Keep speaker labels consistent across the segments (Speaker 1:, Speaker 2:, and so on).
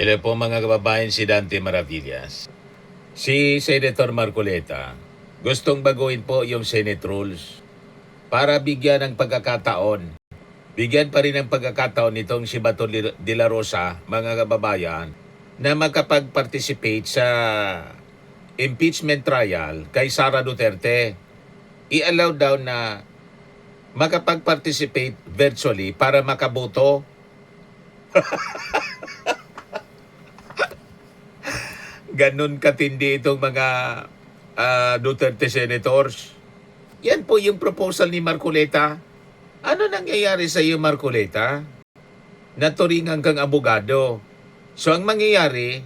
Speaker 1: Hello po mga kababayan, si Dante Maravillas. Si Senator Marcoleta, gustong baguhin po yung Senate rules para bigyan ng pagkakataon. Bigyan pa rin ng pagkakataon nitong si Bato de la Rosa, mga kababayan, na makapag-participate sa impeachment trial kay Sara Duterte. I-allow daw na makapag-participate virtually para makaboto. Ganun katindi itong mga Duterte senators. Yan po yung proposal ni Marcoleta. Ano nangyayari sa iyo, Marcoleta? Naturingan kang abogado. So ang mangyayari,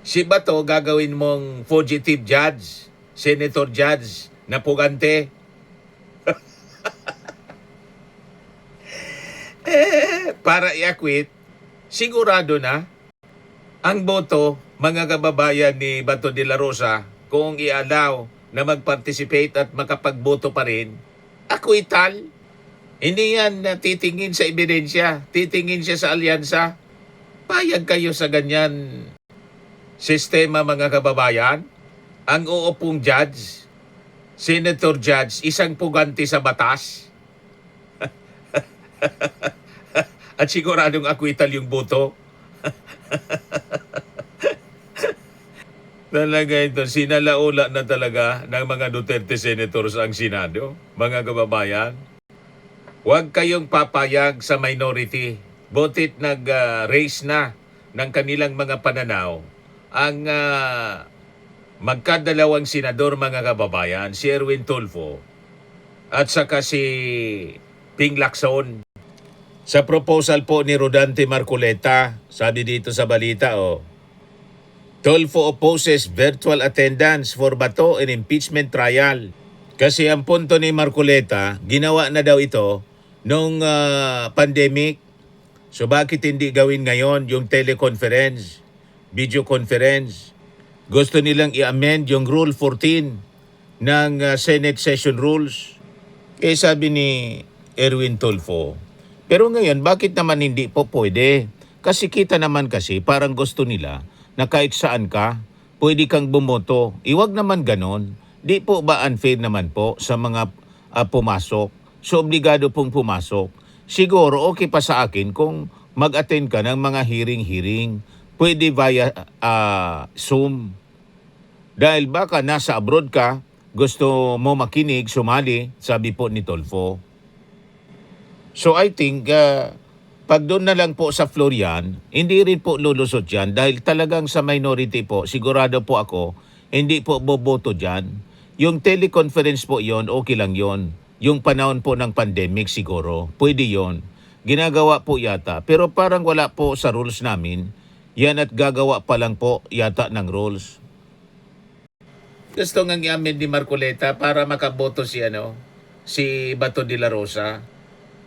Speaker 1: si Bato gagawin mong fugitive judge, senator judge, na pugante. Para i-acquit, sigurado na ang boto, mga kababayan ni Bato de la Rosa, kung i-allow na mag-participate at makapagboto pa rin, acquittal. Hindi yan titingin sa ebidensya, titingin siya sa alyansa. Payag kayo sa ganyan sistema, mga kababayan? Ang uupong judge, senator judge, isang puganti sa batas. At siguradong acquittal yung boto. Talaga ito, sinalaula na talaga ng mga Duterte senators ang Senado. Mga kababayan, huwag kayong papayag sa minority. Butit nag-raise na ng kanilang mga pananaw ang magkadalawang senador, mga kababayan, si Erwin Tulfo at saka si Ping Lacson. Sa proposal po ni Rodante Marcoleta, sabi dito sa balita, Tulfo opposes virtual attendance for Bato in impeachment trial. Kasi ang punto ni Marcoleta, ginawa na daw ito nung pandemic. So bakit hindi gawin ngayon yung teleconference, video conference? Gusto nilang i-amend yung Rule 14 ng Senate Session Rules. Eh sabi ni Erwin Tulfo, pero ngayon bakit naman hindi po pwede? Kasi kita naman kasi parang gusto nila na kahit saan ka, pwede kang bumoto. Iwag naman ganon. Di po ba unfair naman po sa mga pumasok? So obligado pong pumasok. Siguro okay pa sa akin kung mag-attend ka ng mga hearing-hearing. Pwede via Zoom. Dahil baka nasa abroad ka, gusto mo makinig, sumali, sabi po ni Tulfo. So I think pag doon na lang po sa floor yan, hindi rin po lulusot yan dahil talagang sa minority po, sigurado po ako, hindi po boboto dyan. Yung teleconference po yon, okay lang yon. Yung panahon po ng pandemic siguro, pwede yon. Ginagawa po yata, pero parang wala po sa rules namin. Yan at gagawa pa lang po yata ng rules. Gusto nga i-amend ni Marcoleta para makaboto si Bato de la Rosa.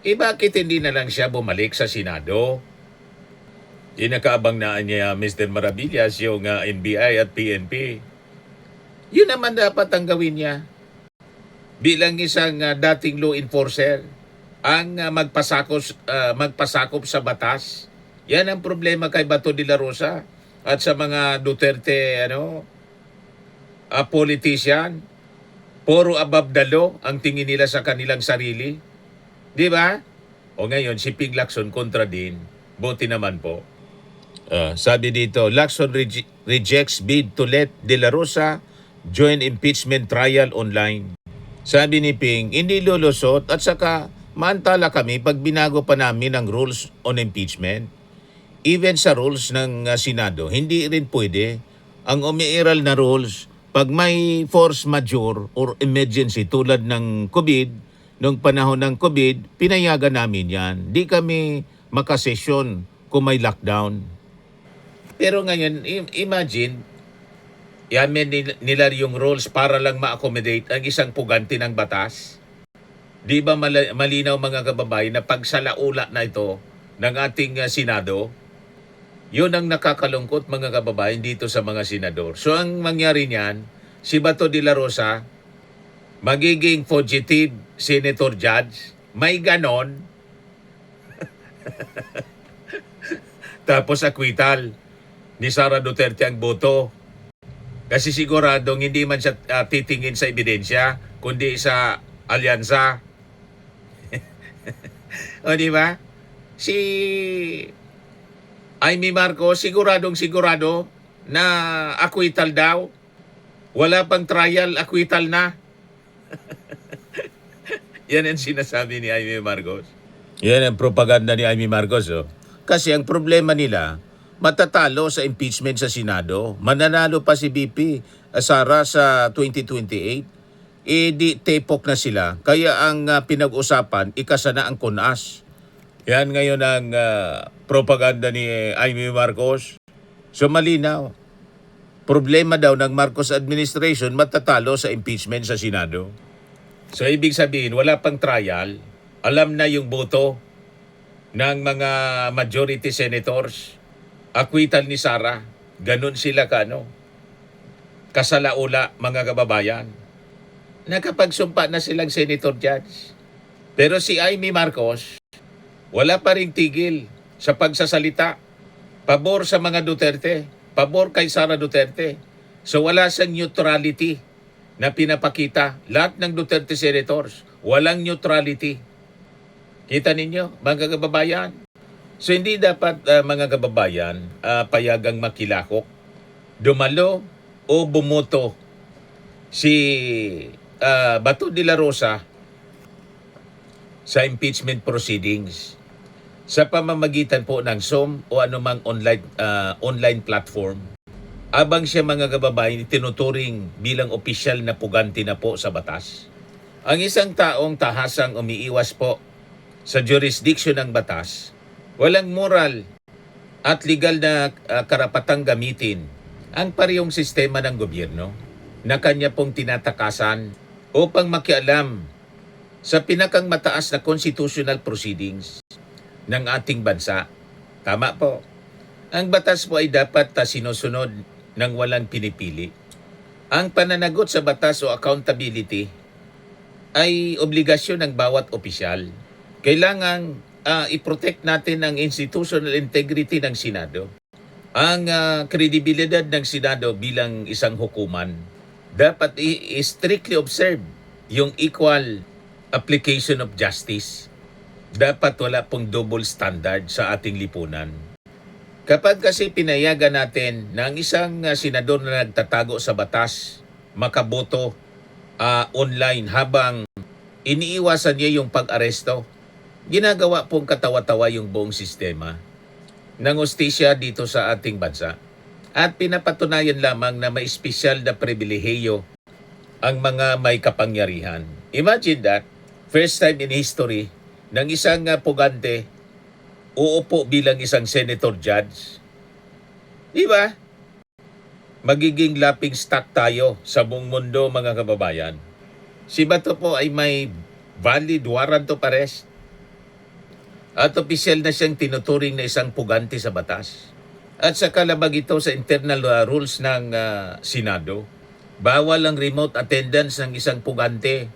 Speaker 1: Bakit hindi na lang siya bumalik sa Senado? Inakaabang na niya Mr. Maravillas yung NBI at PNP. Yun naman dapat ang gawin niya. Bilang isang dating law enforcer, ang magpasakop sa batas. Yan ang problema kay Bato de la Rosa at sa mga Duterte politician. Puro above the law ang tingin nila sa kanilang sarili. Di ba? O ngayon, si Ping Lacson kontra din. Buti naman po. Sabi dito, Lacson rejects bid to let De La Rosa join impeachment trial online. Sabi ni Ping, hindi lulusot at saka maantala kami pag binago pa namin ang rules on impeachment. Even sa rules ng Senado, hindi rin pwede. Ang umiiral na rules, pag may force majeure or emergency tulad ng COVID, noong panahon ng COVID, pinayagan namin yan. Di kami makasesyon kung may lockdown. Pero ngayon, imagine, yamin nila yung rules para lang ma-accommodate ang isang puganti ng batas. Di ba malinaw, mga kababayan, na pagsalaula na ito ng ating Senado, yun ang nakakalungkot, mga kababayan, dito sa mga senador. So ang mangyari niyan, si Bato de la Rosa, magiging fugitive senator judge, may ganon. Tapos acquittal. ni Sara Duterte ang boto. Kasi siguradong hindi man siya titingin sa ebidensya, kundi sa alyansa. O di ba? Si Amy Marcos, siguradong sigurado na acquittal daw. Wala pang trial, acquittal na. Yan ang sinasabi ni Amy Marcos. Yan ang propaganda ni Amy Marcos. Oh. Kasi ang problema nila, matatalo sa impeachment sa Senado. Mananalo pa si BP Sara sa 2028. Di tepok na sila. Kaya ang pinag-usapan, ikasana ang kunas. Yan ngayon ang propaganda ni Amy Marcos. So malinaw. Problema daw ng Marcos administration matatalo sa impeachment sa Senado. So ibig sabihin, wala pang trial. Alam na yung boto ng mga majority senators. Acquittal ni Sara. Ganun sila kasalaula mga kababayan. Nakapagsumpa na silang senator judge. Pero si Amy Marcos, wala pa ring tigil sa pagsasalita. Pabor sa mga Duterte. Pabor kay Sara Duterte. So wala siyang neutrality na pinapakita. Lahat ng Duterte senators, walang neutrality. Kita ninyo, mga kababayan? So hindi dapat mga kababayan payagang makilahok, dumalo o bumoto si Bato de la Rosa sa impeachment proceedings sa pamamagitan po ng SOM o anumang online platform. Abang siya mga kababayan tinuturing bilang opisyal na puganti na po sa batas. Ang isang taong tahasang umiiwas po sa jurisdiction ng batas, walang moral at legal na karapatang gamitin ang parehong sistema ng gobyerno na kanya pong tinatakasan upang makialam sa pinakang mataas na constitutional proceedings ng ating bansa. Tama po. Ang batas po ay dapat sinusunod ng walang pinipili. Ang pananagot sa batas o accountability ay obligasyon ng bawat opisyal. Kailangang i-protect natin ang institutional integrity ng Senado. Ang kredibilidad ng Senado bilang isang hukuman. Dapat i-strictly observe yung equal application of justice. Dapat wala pong double standard sa ating lipunan. Kapag kasi pinayagan natin na ang isang senador na nagtatago sa batas, makaboto online habang iniiwasan niya yung pag-aresto, ginagawa pong katawa-tawa yung buong sistema ng hustisya dito sa ating bansa. At pinapatunayan lamang na may espesyal na pribilehiyo ang mga may kapangyarihan. Imagine that, first time in history, ng isang pugante uupo bilang isang senator judge. Di ba? Magiging laughing stock tayo sa buong mundo mga kababayan. Si Bato po ay may valid warrant of arrest. At opisyal na siyang tinuturing na isang pugante sa batas. At sa kalabag ito sa internal rules ng Senado, bawal ang remote attendance ng isang pugante.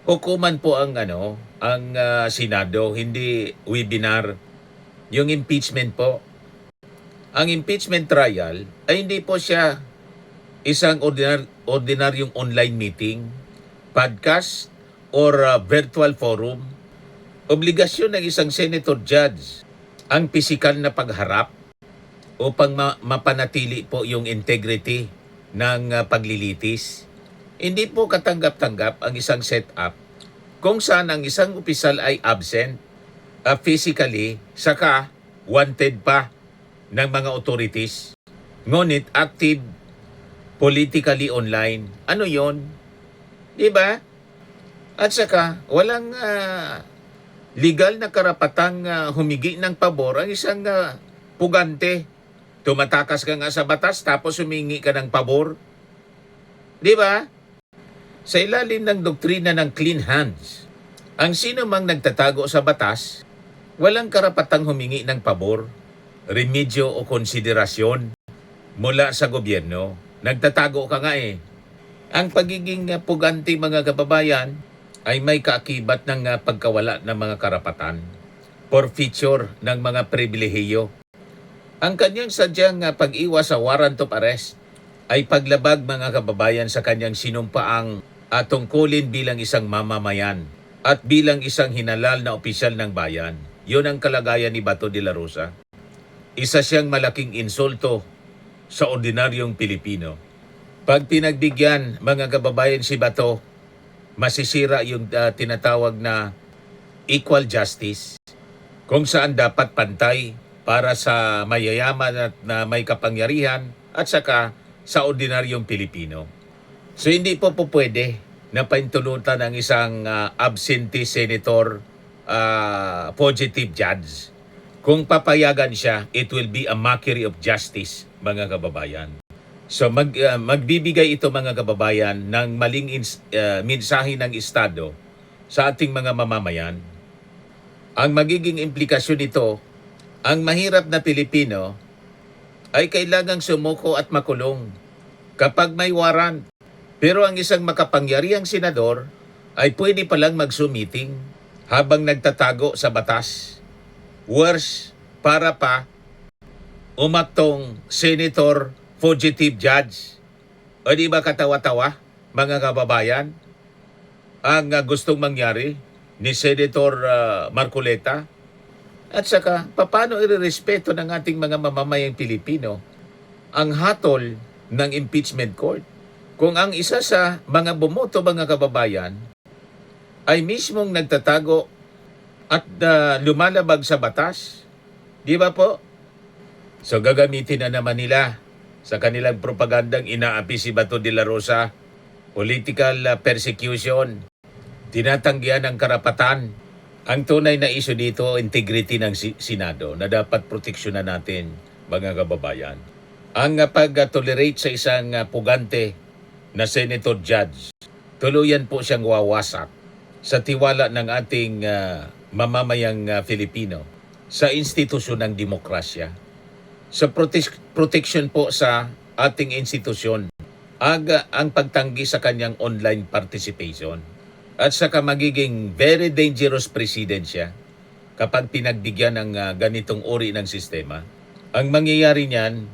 Speaker 1: Hukuman po ang Senado, hindi webinar. Yung impeachment po. Ang impeachment trial ay hindi po siya isang ordinaryong online meeting, podcast, or virtual forum. Obligasyon ng isang senator judge ang pisikal na pagharap upang mapanatili po yung integrity ng paglilitis. Hindi po katanggap-tanggap ang isang setup kung saan ang isang opisyal ay absent physically, saka wanted pa ng mga authorities. Ngunit active politically online. Ano yon? Di ba? At saka walang legal na karapatang humigi ng pabor ang isang pugante. Tumatakas ka nga sa batas tapos humingi ka ng pabor. Di ba? Sa ilalim ng doktrina ng clean hands, ang sino mang nagtatago sa batas, walang karapatang humingi ng pabor, remedyo o konsiderasyon mula sa gobyerno. Nagtatago ka nga eh. Ang pagiging pugante mga kababayan ay may kaakibat ng pagkawala ng mga karapatan, forfeiture ng mga pribilehiyo. Ang kanyang sadyang pag-iwas sa warrant of arrest ay paglabag mga kababayan sa kanyang sinumpaang tungkulin bilang isang mamamayan at bilang isang hinalal na opisyal ng bayan. Yun ang kalagayan ni Bato de la Rosa. Isa siyang malaking insulto sa ordinaryong Pilipino. Pag pinagbigyan mga kababayan si Bato, masisira yung tinatawag na equal justice, kung saan dapat pantay para sa mayayaman at na may kapangyarihan at saka sa ordinaryong Pilipino. So hindi po pwede na paintulutan ng isang absentee senator fugitive judge. Kung papayagan siya, it will be a mockery of justice, mga kababayan. So magbibigay ito mga kababayan ng maling mensahe ng Estado sa ating mga mamamayan. Ang magiging implikasyon nito, ang mahirap na Pilipino ay kailangang sumuko at makulong kapag may warrant. Pero ang isang makapangyarihang senador ay pwede palang mag-meeting habang nagtatago sa batas. Worse, para pa umaktong senator fugitive judge. O di ba katawa-tawa, mga kababayan, ang gustong mangyari ni Senator Marcoleta? At saka, paano irerespeto ng ating mga mamamayang Pilipino ang hatol ng impeachment court? Kung ang isa sa mga bumoto mga kababayan ay mismong nagtatago at lumalabag sa batas, di ba po? So gagamitin na naman nila sa kanilang propagandang inaapi si Bato de la Rosa, political persecution, tinatanggihan ng karapatan. Ang tunay na issue dito, integrity ng Senado na dapat proteksyonan natin, mga kababayan. Ang pag-tolerate sa isang pugante na senator judge, tuluyan po siyang wawasak sa tiwala ng ating mamamayang Filipino sa institusyon ng demokrasya. Sa protection po sa ating institusyon, ang pagtanggi sa kanyang online participation. At saka magiging very dangerous president siya kapag pinagbigyan ng ganitong uri ng sistema. Ang mangyayari niyan,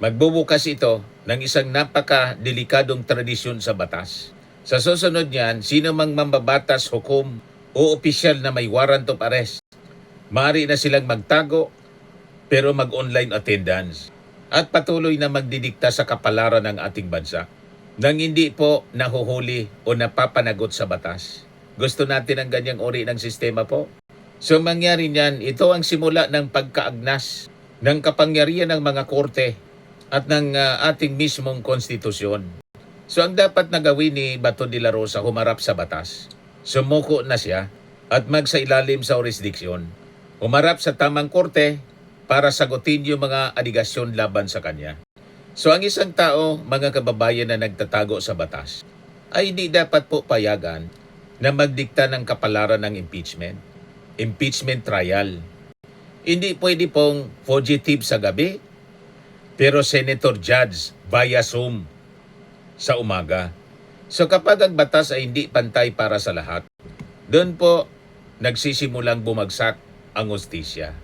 Speaker 1: magbubukas ito ng isang napaka-delikadong tradisyon sa batas. Sa susunod niyan, sino mang mambabatas, hukom o opisyal na may warrant of arrest, maaari na silang magtago pero mag-online attendance at patuloy na magdidikta sa kapalaran ng ating bansa nang hindi po nahuhuli o napapanagot sa batas. Gusto natin ang ganyang uri ng sistema po. So mangyari niyan, ito ang simula ng pagkaagnas ng kapangyarihan ng mga korte at ng ating mismong konstitusyon. So ang dapat na gawin ni Bato de la Rosa, humarap sa batas. Sumuko na siya at magsailalim sa jurisdiksyon. Humarap sa tamang korte para sagutin yung mga aligasyon laban sa kanya. So ang isang tao, mga kababayan na nagtatago sa batas, ay hindi dapat po payagan na magdikta ng kapalaran ng impeachment trial. Hindi pwede pong fugitive sa gabi, pero senator judge via Zoom sa umaga. So kapag ang batas ay hindi pantay para sa lahat, doon po nagsisimulang bumagsak ang hustisya.